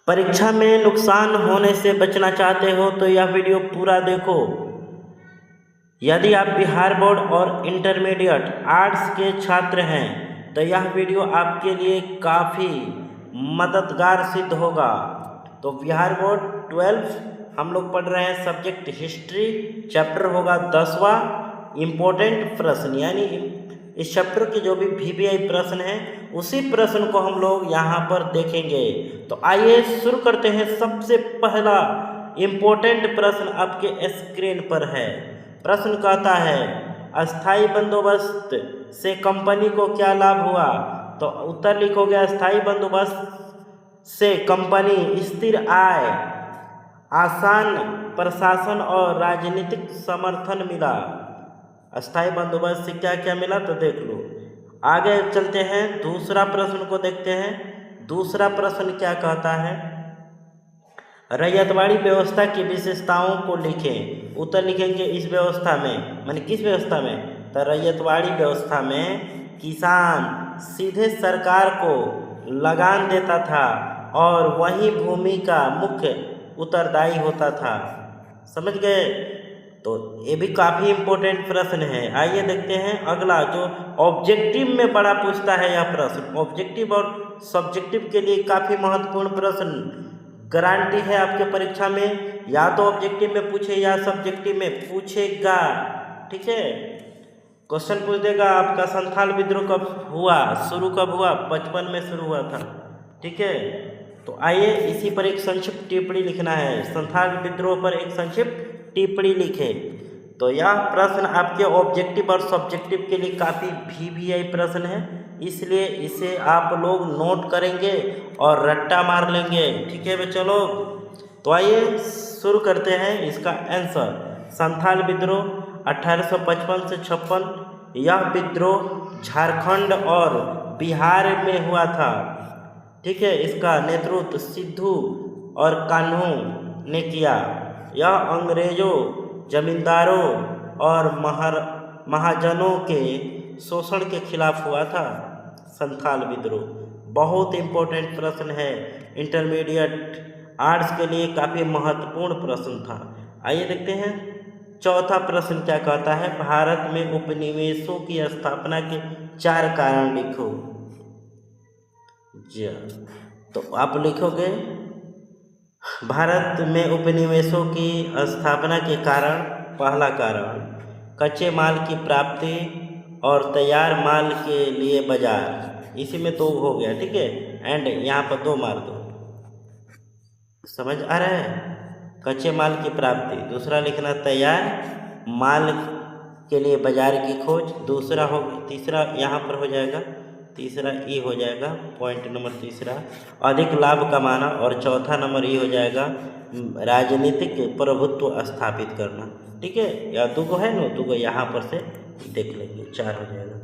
परीक्षा में नुकसान होने से बचना चाहते हो तो यह वीडियो पूरा देखो। यदि आप बिहार बोर्ड और इंटरमीडिएट आर्ट्स के छात्र हैं तो यह वीडियो आपके लिए काफ़ी मददगार सिद्ध होगा। तो बिहार बोर्ड 12 हम लोग पढ़ रहे हैं सब्जेक्ट हिस्ट्री, चैप्टर होगा 10वां इम्पोर्टेंट प्रश्न, यानी इस चैप्टर के जो भी VBI प्रश्न हैं उसी प्रश्न को हम लोग यहाँ पर देखेंगे। तो आइए शुरू करते हैं। सबसे पहला इम्पोर्टेंट प्रश्न आपके स्क्रीन पर है। प्रश्न कहता है अस्थाई बंदोबस्त से कंपनी को क्या लाभ हुआ। तो उत्तर लिखोगे अस्थाई बंदोबस्त से कंपनी स्थिर आय, आसान प्रशासन और राजनीतिक समर्थन मिला। अस्थाई बंदोबस्त से क्या क्या मिला तो देख लो। आगे चलते हैं, दूसरा प्रश्न को देखते हैं। दूसरा प्रश्न क्या कहता है, रैयतवाड़ी व्यवस्था की विशेषताओं को लिखें। उत्तर लिखेंगे इस व्यवस्था में, माने किस व्यवस्था में, तो रैयतवाड़ी व्यवस्था में किसान सीधे सरकार को लगान देता था और वही भूमि का मुख्य उत्तरदायी होता था। समझ गए। तो ये भी काफ़ी इम्पोर्टेंट प्रश्न है। आइए देखते हैं अगला जो ऑब्जेक्टिव में बड़ा पूछता है यह प्रश्न। ऑब्जेक्टिव और सब्जेक्टिव के लिए काफ़ी महत्वपूर्ण प्रश्न गारंटी है आपके परीक्षा में, या तो ऑब्जेक्टिव में पूछे या सब्जेक्टिव में पूछेगा। ठीक है, क्वेश्चन पूछ देगा आपका संथाल विद्रोह कब हुआ, शुरू कब हुआ, 55 में शुरू हुआ था। ठीक है, तो आइए इसी पर एक संक्षिप्त टिप्पणी लिखना है। संथाल विद्रोह पर एक संक्षिप्त टिप्पणी लिखे। तो यह प्रश्न आपके ऑब्जेक्टिव और सब्जेक्टिव के लिए काफ़ी VBI प्रश्न है, इसलिए इसे आप लोग नोट करेंगे और रट्टा मार लेंगे। ठीक है बच्चों लोग, तो आइए शुरू करते हैं इसका आंसर। संथाल विद्रोह 1855 से 56, यह विद्रोह झारखंड और बिहार में हुआ था। ठीक है, इसका नेतृत्व सिद्धू और कान्हू ने किया। यह अंग्रेजों, जमींदारों और महाजनों के शोषण के खिलाफ हुआ था। संथाल विद्रोह बहुत इम्पोर्टेंट प्रश्न है, इंटरमीडिएट आर्ट्स के लिए काफ़ी महत्वपूर्ण प्रश्न था। आइए देखते हैं चौथा प्रश्न क्या कहता है, भारत में उपनिवेशों की स्थापना के 4 कारण लिखो। जी, तो आप लिखोगे भारत में उपनिवेशों की स्थापना के कारण, पहला कारण कच्चे माल की प्राप्ति और तैयार माल के लिए बाजार, इसी में 2 हो गया। ठीक है, एंड यहाँ पर 2 मार दो। समझ आ रहा है, कच्चे माल की प्राप्ति, दूसरा लिखना तैयार माल के लिए बाजार की खोज, दूसरा हो, तीसरा यहाँ पर हो जाएगा, तीसरा ई हो जाएगा, पॉइंट नंबर तीसरा अधिक लाभ कमाना, और चौथा नंबर ई हो जाएगा राजनीतिक प्रभुत्व स्थापित करना। ठीक है, या 2 है ना, 2 यहाँ पर से देख लेंगे, 4 हो जाएगा।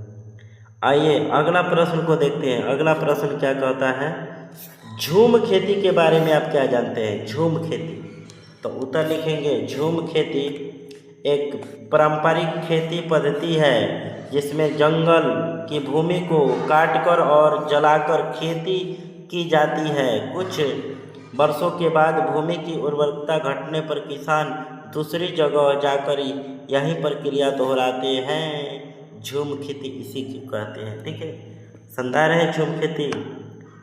आइए अगला प्रश्न को देखते हैं। अगला प्रश्न क्या कहता है, झूम खेती के बारे में आप क्या जानते हैं। झूम खेती, तो उत्तर लिखेंगे झूम खेती एक पारंपरिक खेती पद्धति है जिसमें जंगल की भूमि को काटकर और जलाकर खेती की जाती है। कुछ वर्षों के बाद भूमि की उर्वरकता घटने पर किसान दूसरी जगह जाकर यही प्रक्रिया दोहराते हैं। झूम खेती इसी को कहते हैं। ठीक है, समझा रहे हैं, झूम खेती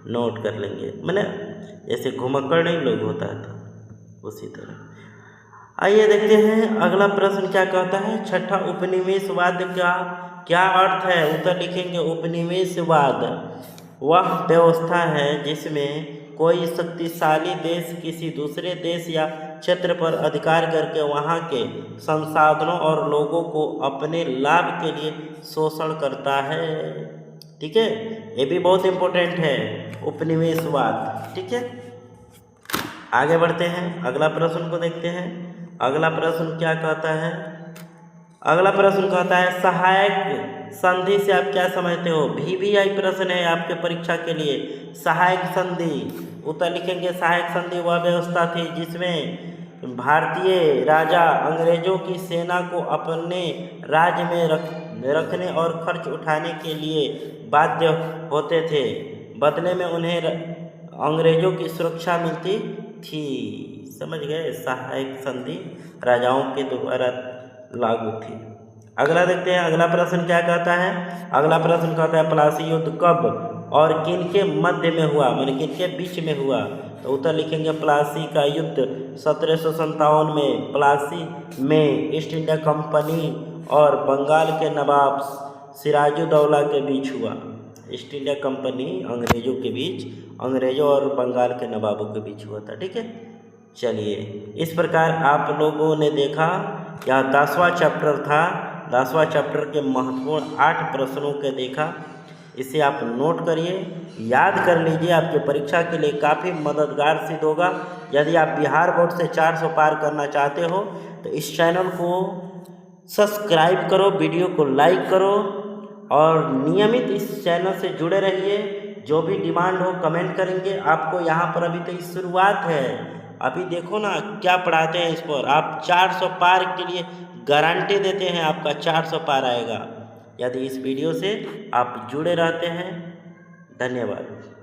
नोट कर लेंगे, मैंने जैसे घुमक्कड़ नहीं लोग होता था उसी तरह। आइए देखते हैं अगला प्रश्न क्या कहता है, छठा उपनिवेशवाद का क्या अर्थ है। उत्तर लिखेंगे उपनिवेशवाद वह व्यवस्था है जिसमें कोई शक्तिशाली देश किसी दूसरे देश या क्षेत्र पर अधिकार करके वहाँ के संसाधनों और लोगों को अपने लाभ के लिए शोषण करता है। ठीक है, ये भी बहुत इम्पोर्टेंट है उपनिवेशवाद। ठीक है, आगे बढ़ते हैं, अगला प्रश्न को देखते हैं। अगला प्रश्न क्या कहता है, अगला प्रश्न कहता है सहायक संधि से आप क्या समझते हो। VBI प्रश्न है आपके परीक्षा के लिए। सहायक संधि, उत्तर लिखेंगे सहायक संधि वह व्यवस्था थी जिसमें भारतीय राजा अंग्रेजों की सेना को अपने राज्य में रखने और खर्च उठाने के लिए बाध्य होते थे। बदले में उन्हें अंग्रेजों की सुरक्षा मिलती थी। समझ गए, सहायक संधि राजाओं के द्वारा लागू थी। अगला देखते हैं, अगला प्रश्न क्या कहता है। अगला प्रश्न कहता है प्लासी युद्ध कब और किन के मध्य में हुआ, माने किन के बीच में हुआ। तो उत्तर लिखेंगे प्लासी का युद्ध 1757 में प्लासी में ईस्ट इंडिया कंपनी और बंगाल के नवाब सिराजुद्दौला के बीच हुआ। ईस्ट इंडिया कंपनी अंग्रेजों के बीच, अंग्रेजों और बंगाल के नवाबों के बीच हुआ था। ठीक है, चलिए इस प्रकार आप लोगों ने देखा, यह 10वां चैप्टर था। 10वां चैप्टर के महत्वपूर्ण 8 प्रश्नों के देखा। इसे आप नोट करिए, याद कर लीजिए, आपके परीक्षा के लिए काफ़ी मददगार सिद्ध होगा। यदि आप बिहार बोर्ड से 400 पार करना चाहते हो तो इस चैनल को सब्सक्राइब करो, वीडियो को लाइक करो और नियमित इस चैनल से जुड़े रहिए। जो भी डिमांड हो कमेंट करेंगे। आपको यहाँ पर अभी तो इस शुरुआत है, अभी देखो ना क्या पढ़ाते हैं इस पर। आप 400 पार के लिए गारंटी देते हैं, आपका 400 पार आएगा यदि इस वीडियो से आप जुड़े रहते हैं। धन्यवाद।